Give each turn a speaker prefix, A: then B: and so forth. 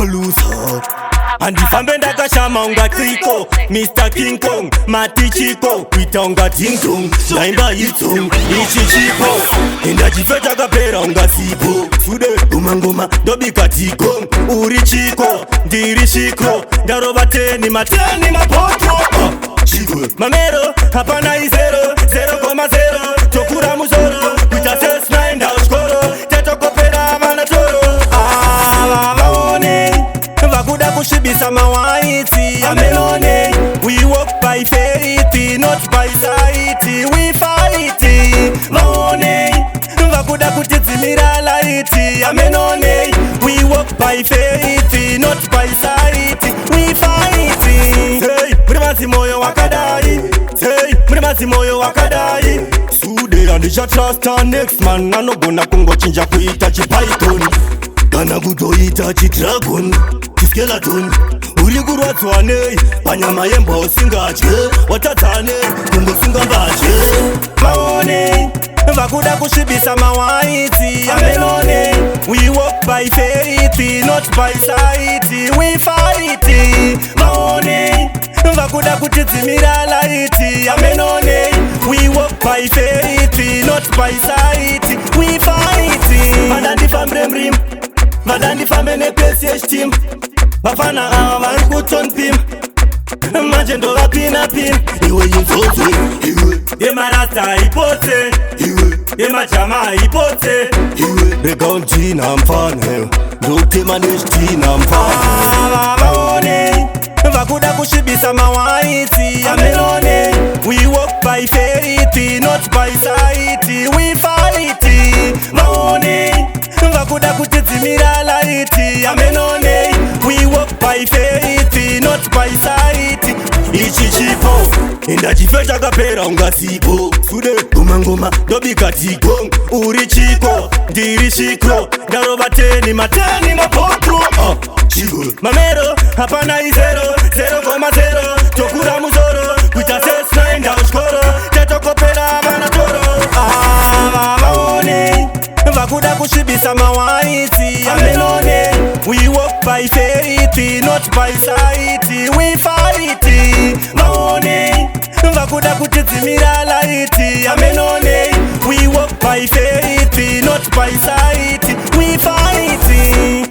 A: lose heart. Andifambe ndakashama unga Kriko, Mr. King Kong, Mati Chico, kuita unga Ting Tong, naimba hitsong, ichi chipo. Ndachifeta kapera unga Sipo, sude umangoma dobika Tikong, uri Chiko, ndiri Shiko, ndarova teni mapoto. Chikwe mamero, hapana izero, 0,0, tokura muzoro, kuita sales mind house koro, teto kopera manatoro. Vakuda kushibisa mawaiti amelone. We walk by faith, not by sight. We fight maone. Vakuda kutizimira light amenone. We walk by faith, not by sight. We fight. Hey, mrimazi moyo wakadai. Hey, mrimazi moyo wakadai. Sude andisha trust and next man. Nanogona kungo chinja kuita chipython. Kana kutoita chidragon, chiskeleton. Uri kurwatswane panyama yemba usingatye. Watatsane kungo singambatye. Maone vakuda kushibisa mawaiti amelone. We walk by faith, not by sight. We fight maone vakuda kutizimira light amelone. We walk by faith, not by sight. We fight. Madandifambre mrim, madandifambe nepesi team. Bafana awa varikuton pim, majendo vapina pim. Iwe yinzoze, iwe yemarasta ipote, iwe yemachama ipote, iwe regauntina mfane, ndokema neshtina mfane. Maone vakuda kushibisa mawaiti amelone. We walk by faith, not by sight. We fight maone vakuda kutizimira light amenone. We walk by faith, not by sight. Ichi chipo ndachifeta kapera unga Sipo, sude umangoma dobika Tikong, uri Chiko, ndiri Shiko, ndarova teni mapoto. Chikwe mamero, hapana izero, 0,0, tokura muzoro, kuita sales mind house koro, teto kopera manatoro. Maone vakuda kushibisa mawaiti amelone. We walk by faith, not by sight. We fight maone vakuda kutizimira light amelone. We walk by faith, not by sight. We fight.